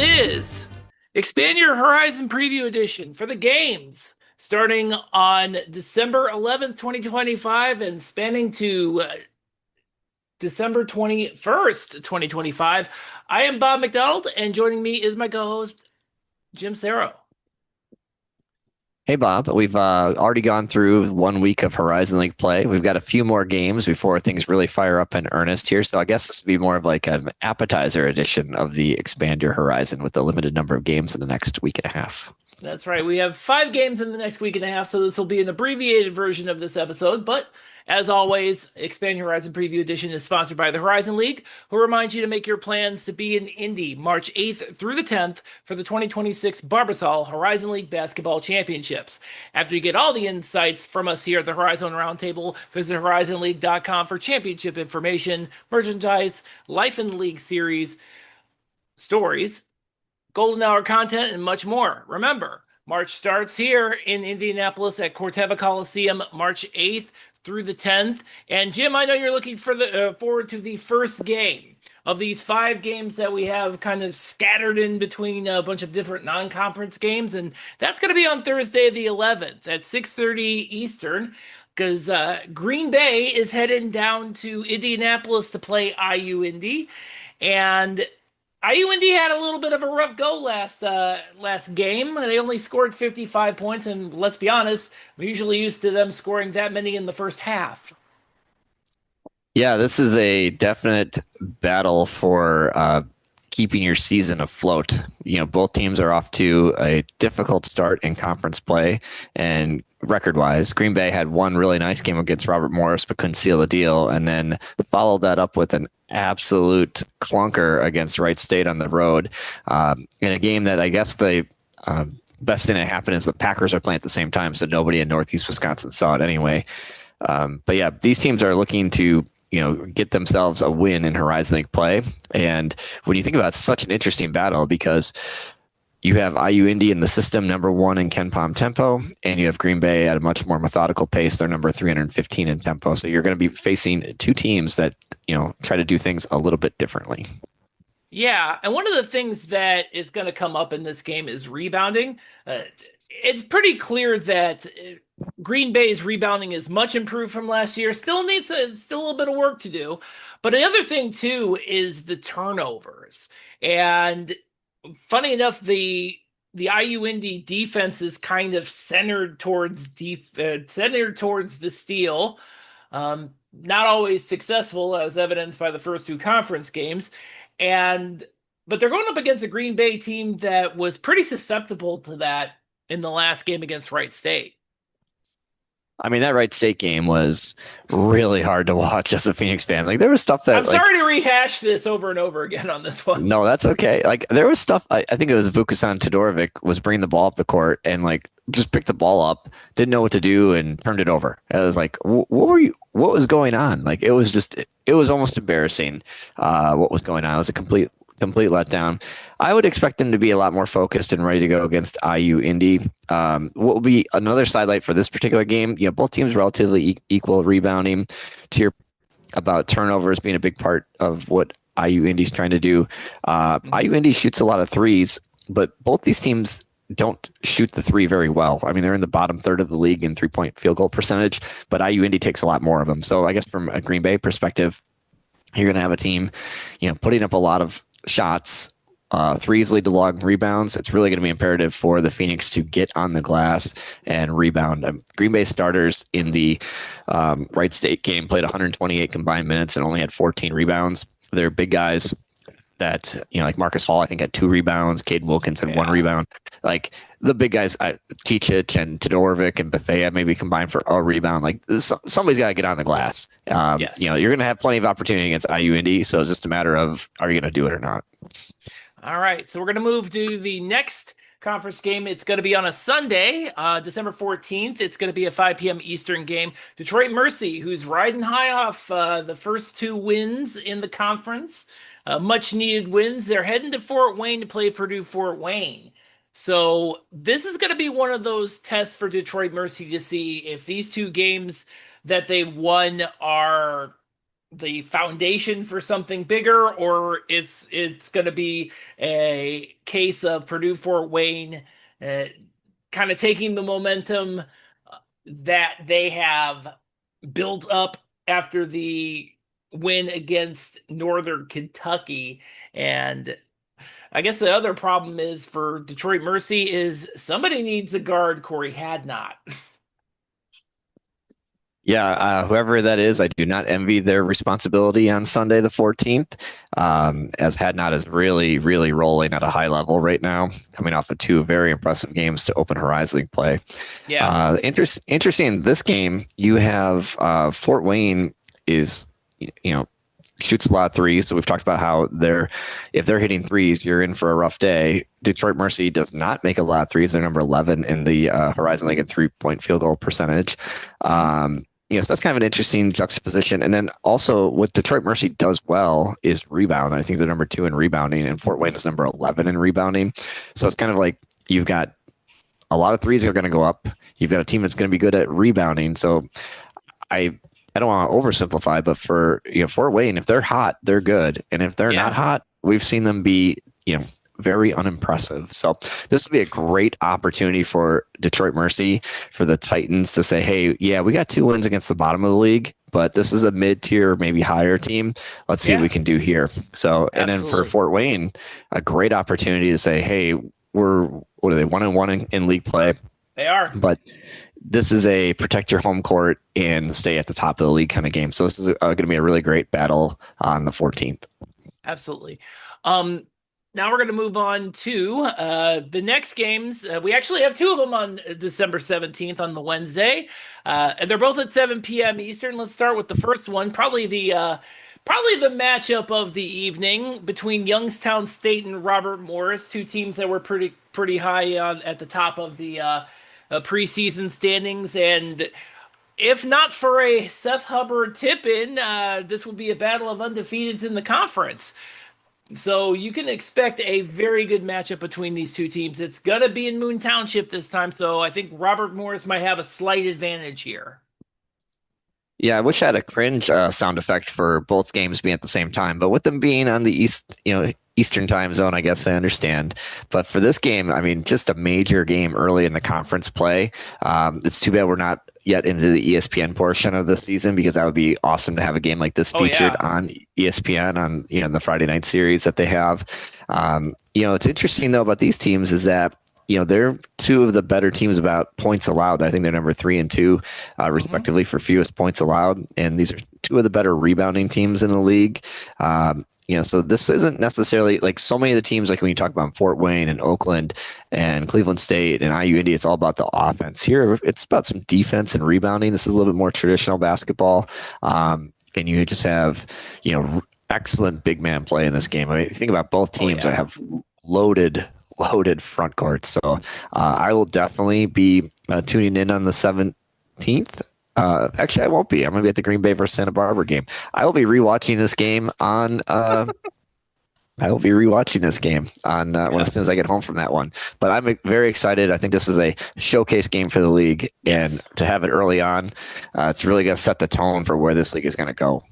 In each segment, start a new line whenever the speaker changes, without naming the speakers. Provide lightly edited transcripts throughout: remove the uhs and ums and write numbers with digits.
is Expand Your Horizon Preview Edition for the games starting on December 11th, 2025 and spanning to December 21st, 2025. I am Bob McDonald, and joining me is my co-host, Jim Sarro.
Hey Bob, we've already gone through 1 week of Horizon League play. We've got a few more games before things really fire up in earnest here. So I guess this would be more of like an appetizer edition of the Expand Your Horizon with a limited number of games in the next week and a half.
That's right. We have 5 games in the next week and a half, so this will be an abbreviated version of this episode. But as always, Expand Your Horizon Preview Edition is sponsored by the Horizon League, who reminds you to make your plans to be in Indy March 8th through the 10th for the 2026 Barbasol Horizon League Basketball Championships. After you get all the insights from us here at the Horizon Roundtable, visit horizonleague.com for championship information, merchandise, Life in the League series, stories, golden hour content, and much more. Remember, March starts here in Indianapolis at Corteva Coliseum, March 8th through the 10th. And Jim, I know you're looking for forward to the first game of these 5 games that we have kind of scattered in between a bunch of different non-conference games, and that's going to be on Thursday the 11th at 6:30 Eastern. Because Green Bay is heading down to Indianapolis to play IU Indy, and IUND had a little bit of a rough go last game. They only scored 55 points, and let's be honest, we're usually used to them scoring that many in the first half.
Yeah, this is a definite battle for keeping your season afloat. You know, both teams are off to a difficult start in conference play, and record-wise, Green Bay had one really nice game against Robert Morris, but couldn't seal the deal, and then followed that up with an absolute clunker against Wright State on the road in a game that I guess the best thing that happened is the Packers are playing at the same time, so nobody in Northeast Wisconsin saw it anyway. But yeah, these teams are looking to get themselves a win in Horizon League play. And when you think about it, it's such an interesting battle because you have IU Indy in the system, number 1 in KenPom tempo, and you have Green Bay at a much more methodical pace. They're number 315 in tempo. So you're going to be facing 2 teams that, try to do things a little bit differently.
Yeah, and one of the things that is going to come up in this game is rebounding. It's pretty clear that Green Bay's rebounding is much improved from last year. Still a little bit of work to do. But the other thing too is the turnovers. And funny enough, the IU Indy defense is kind of centered towards the steal. Not always successful, as evidenced by the first 2 conference games. And but they're going up against a Green Bay team that was pretty susceptible to that in the last game against Wright State.
I mean, that Wright State game was really hard to watch as a Phoenix fan. Like, there was stuff that,
I'm sorry to rehash this over and over again on this one.
no, that's okay. Like, there was stuff, I think it was Vukasan Todorovic was bringing the ball up the court and, like, just picked the ball up, didn't know what to do, and turned it over. I was like, what was going on? Like, it was almost embarrassing what was going on. It was a complete letdown. I would expect them to be a lot more focused and ready to go against IU Indy. What will be another sidelight for this particular game? Both teams relatively equal rebounding. To your about turnovers being a big part of what IU Indy's trying to do. IU Indy shoots a lot of threes, but both these teams don't shoot the 3 very well. I mean, they're in the bottom third of the league in 3-point field goal percentage, but IU Indy takes a lot more of them. So I guess from a Green Bay perspective, you're going to have a team, putting up a lot of shots. 3s lead to log rebounds. It's really going to be imperative for the Phoenix to get on the glass and rebound. Green Bay starters in the Wright State game played 128 combined minutes and only had 14 rebounds. They're big guys that, like Marcus Hall, I think had 2 rebounds. Caden Wilkinson, 1 rebound. Like the big guys, Teachich and Todorovic and Bethea maybe combined for a rebound. Like somebody's got to get on the glass.
Yes.
You're going to have plenty of opportunity against IUND. So it's just a matter of, are you going to do it or not?
All right, so we're going to move to the next conference game. It's going to be on a Sunday, December 14th. It's going to be a 5 p.m. Eastern game. Detroit Mercy, who's riding high off the first 2 wins in the conference, much needed wins. They're heading to Fort Wayne to play Purdue Fort Wayne. So this is going to be one of those tests for Detroit Mercy to see if these 2 games that they won are the foundation for something bigger, or it's going to be a case of Purdue Fort Wayne uh, kind of taking the momentum that they have built up after the win against Northern Kentucky. And I guess the other problem is for Detroit Mercy is somebody needs to guard Corey Hadnot.
Yeah, whoever that is, I do not envy their responsibility on Sunday the 14th, as Hadnot is really, really rolling at a high level right now, coming off of two very impressive games to open Horizon League play.
Yeah.
Interesting in this game, you have Fort Wayne is, you know, shoots a lot of threes. So we've talked about how if they're hitting threes, you're in for a rough day. Detroit Mercy does not make a lot of threes. They're number 11 in the Horizon League in 3-point field goal percentage.
Mhm.
So that's kind of an interesting juxtaposition. And then also what Detroit Mercy does well is rebound. I think they're number 2 in rebounding, and Fort Wayne is number 11 in rebounding. So it's kind of like you've got a lot of threes that are going to go up. You've got a team that's going to be good at rebounding. So I I don't want to oversimplify, but for Fort Wayne, if they're hot, they're good, and if they're not
Yeah.
hot, we've seen them be very unimpressive. So this would be a great opportunity for Detroit Mercy, for the Titans to say, hey, yeah, we got 2 wins against the bottom of the league, but this is a mid-tier, maybe higher team. Let's see what we
Yeah.
can do here. So, and then for
Absolutely.
Fort Wayne, a great opportunity to say, hey, we're what are they 1-1 in league play,
They are.
but this is a protect your home court and stay at the top of the league kind of game. So this is going to be a really great battle on the 14th.
Absolutely. Um, Now we're going to move on to the next games. We actually have two of them on December 17th on the Wednesday, and they're both at 7 p.m. Eastern. Let's start with the first one, probably the matchup of the evening between Youngstown State and Robert Morris, two teams that were pretty high on at the top of the preseason standings. And if not for a Seth Hubbard tip-in, this would be a battle of undefeateds in the conference. So you can expect a very good matchup between these two teams. It's gonna be in Moon Township this time, so I think Robert Morris might have a slight advantage here.
Yeah, I wish I had a cringe sound effect for both games being at the same time, but with them being on the Eastern time zone, I guess I understand. But for this game, I mean, just a major game early in the conference play. It's too bad we're not yet into the ESPN portion of the season, because that would be awesome to have a game like this
Oh
featured
yeah.
on ESPN on the Friday night series that they have. It's interesting though about these teams is that they're two of the better teams about points allowed. I think they're number 3 and 2,
Hmm.
respectively, for fewest points allowed. And these are two of the better rebounding teams in the league. So this isn't necessarily like so many of the teams, like when you talk about Fort Wayne and Oakland and Cleveland State and IU Indy, it's all about the offense. Here, it's about some defense and rebounding. This is a little bit more traditional basketball. And you just have, excellent big man play in this game. I mean, think about both
Oh
teams that
yeah.
have loaded front courts. So I will definitely be tuning in on the 17th. Actually, I won't be. I'm going to be at the Green Bay versus Santa Barbara game. I will be rewatching this game on. I will be rewatching this game on when
Yeah.
as soon as I get home from that one. But I'm very excited. I think this is a showcase game for the league, and
Yes.
to have it early on, it's really going to set the tone for where this league is going to go.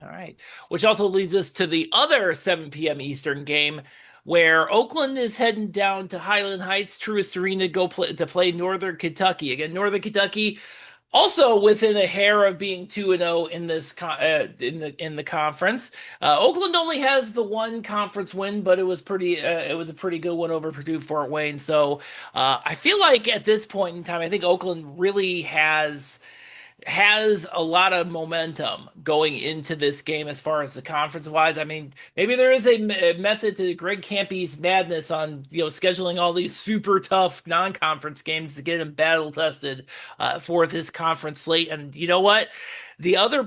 All right. Which also leads us to the other 7 p.m. Eastern game, where Oakland is heading down to Highland Heights Truist Arena to play Northern Kentucky. Again, Northern Kentucky also within a hair of being 2-0 in in the conference. Oakland only has the one conference win, but it was a pretty good one over Purdue Fort Wayne. So I feel like at this point in time, I think Oakland really has a lot of momentum going into this game as far as the conference wise. I mean, maybe there is a method to Greg Campy's madness on scheduling all these super tough non-conference games to get them battle tested for this conference slate. And you know what? The other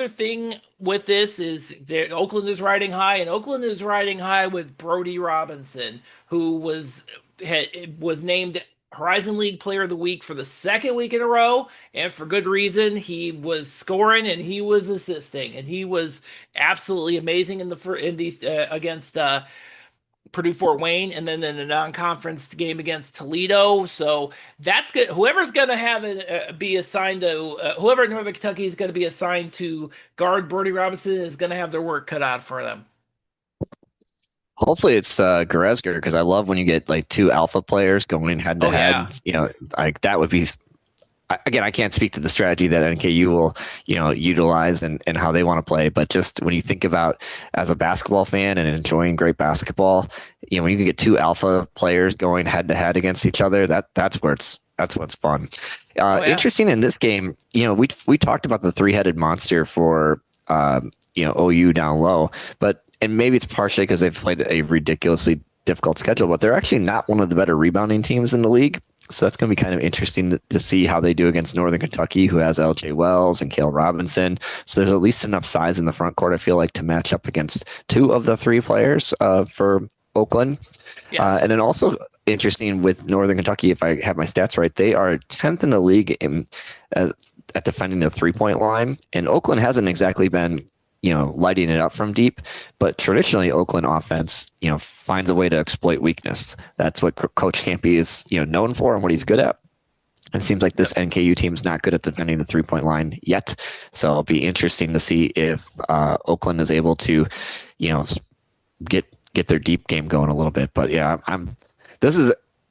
thing with this is that Oakland is riding high, and Oakland is riding high with Brody Robinson, who was named Horizon League Player of the Week for the second week in a row, and for good reason. He was scoring and he was assisting, and he was absolutely amazing in these against Purdue Fort Wayne, and then in a non-conference game against Toledo. So that's good. Whoever's going to have it be assigned to whoever at Northern Kentucky is going to be assigned to guard Brody Robinson is going to have their work cut out for them.
Hopefully it's Goretzka because I love when you get like two alpha players going head to
Oh
head.
yeah,
Like that would be again, I can't speak to the strategy that NKU will, utilize and how they want to play. But just when you think about as a basketball fan and enjoying great basketball, when you can get two alpha players going head to head against each other, that's what's fun.
oh yeah,
Interesting in this game, we talked about the three-headed monster for OU down low, but and maybe it's partially because they've played a ridiculously difficult schedule, but they're actually not one of the better rebounding teams in the league. So that's going to be kind of interesting to see how they do against Northern Kentucky, who has LJ Wells and Cale Robinson. So there's at least enough size in the front court, I feel like, to match up against two of the three players for Oakland.
yes.
And then also interesting with Northern Kentucky, if I have my stats right, they are 10th in the league at defending the 3-point line. And Oakland hasn't exactly been lighting it up from deep. But traditionally, Oakland offense, finds a way to exploit weakness. That's what Coach Campy is, known for and what he's good at. And it seems like this
Yep.
NKU team's not good at defending the 3-point line yet. So it'll be interesting to see if Oakland is able to, you know, get their deep game going a little bit. But yeah,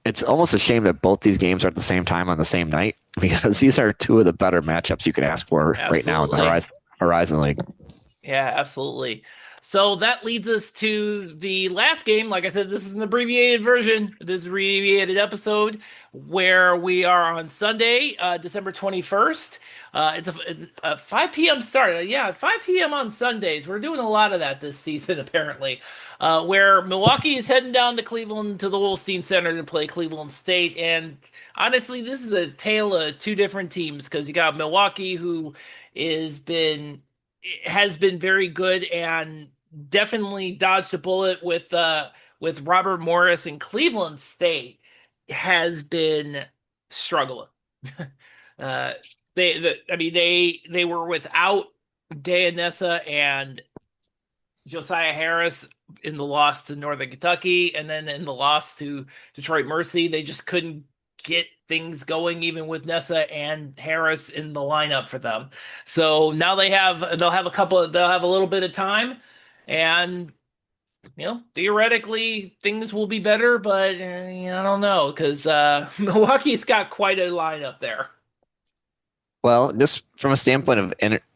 it's almost a shame that both these games are at the same time on the same night because these are two of the better matchups you could ask for right now in the
Absolutely.
Horizon League.
Yeah, absolutely. So that leads us to the last game. Like I said, this is an abbreviated version, this abbreviated episode where we are on Sunday, December 21st. It's a 5 p.m. start. Yeah, 5 p.m. on Sundays. We're doing a lot of that this season, apparently. Where Milwaukee is heading down to Cleveland to the Wolstein Center to play Cleveland State. And honestly, this is a tale of two different teams because you got Milwaukee, who is been has been very good and definitely dodged a bullet with Robert Morris, and Cleveland State has been struggling. uh I mean they were without Dayanessa and Josiah Harris in the loss to Northern Kentucky, and then in the loss to Detroit Mercy, they just couldn't get things going even with Nessa and Harris in the lineup for them. So now they'll have a little bit of time, and theoretically things will be better, but I don't know because Milwaukee's got quite a lineup there.
Well, just from a standpoint of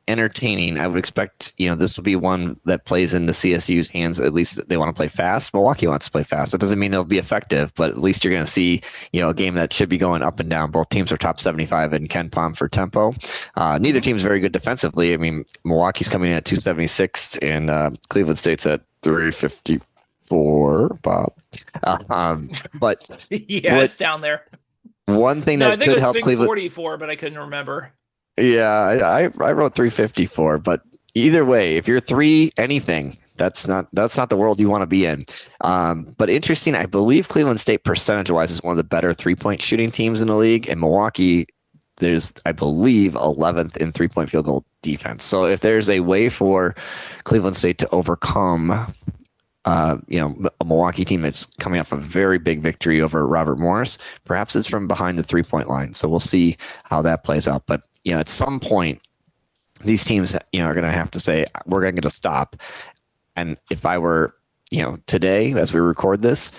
entertaining, I would expect, this will be one that plays in the CSU's hands. At least they want to play fast. Milwaukee wants to play fast. It doesn't mean they'll be effective, but at least you're going to see, a game that should be going up and down. Both teams are top 75 in KenPom for tempo. Neither
Mhm.
team's very good defensively. I mean, Milwaukee's coming in at 276 and Cleveland State's at 354, Bob. But
Yeah,
what
it's down there.
one thing
No, I
that
think it
could
was
help Cleveland.
644, but I couldn't remember.
Yeah, I wrote 354, but either way, if you're three anything, that's not the world you want to be in. But interesting, I believe Cleveland State percentage wise is one of the better 3-point shooting teams in the league, and Milwaukee, there's I believe 11th in 3-point field goal defense. So if there's a way for Cleveland State to overcome a Milwaukee team that's coming off a very big victory over Robert Morris. Perhaps it's from behind the 3-point line. So we'll see how that plays out. But, at some point, these teams, are going to have to say, we're going to stop. And if I were, today, as we record this,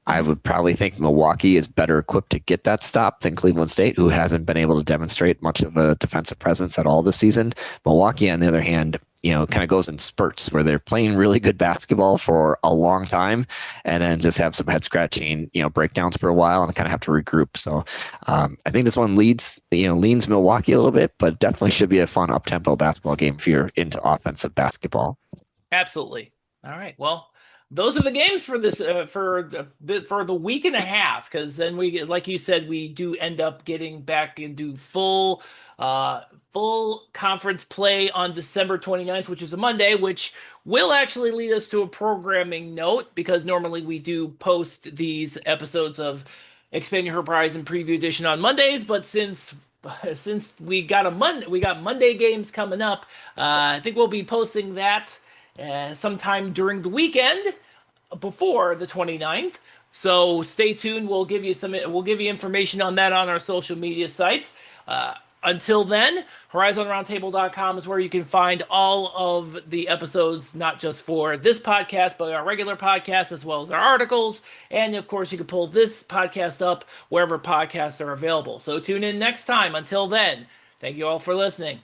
I
Mhm.
would probably think Milwaukee is better equipped to get that stop than Cleveland State, who hasn't been able to demonstrate much of a defensive presence at all this season. Milwaukee, on the other hand, kind of goes in spurts where they're playing really good basketball for a long time and then just have some head scratching, breakdowns for a while and kind of have to regroup. So I think this one leans Milwaukee a little bit, but definitely should be a fun up tempo basketball game if you're into offensive basketball.
Absolutely. All right. Well, those are the games for this for the week and a half, because then like you said, we do end up getting back into full conference play on December 29th, which is a Monday, which will actually lead us to a programming note because normally we do post these episodes of Expand Your Horizon Preview Edition on Mondays, but since we got Monday games coming up, I think we'll be posting that sometime during the weekend. before the 29th. So stay tuned. We'll give you information on that on our social media sites. Until then, horizonroundtable.com is where you can find all of the episodes, not just for this podcast, but our regular podcast, as well as our articles. And of course, you can pull this podcast up wherever podcasts are available. So tune in next time. Until then, thank you all for listening.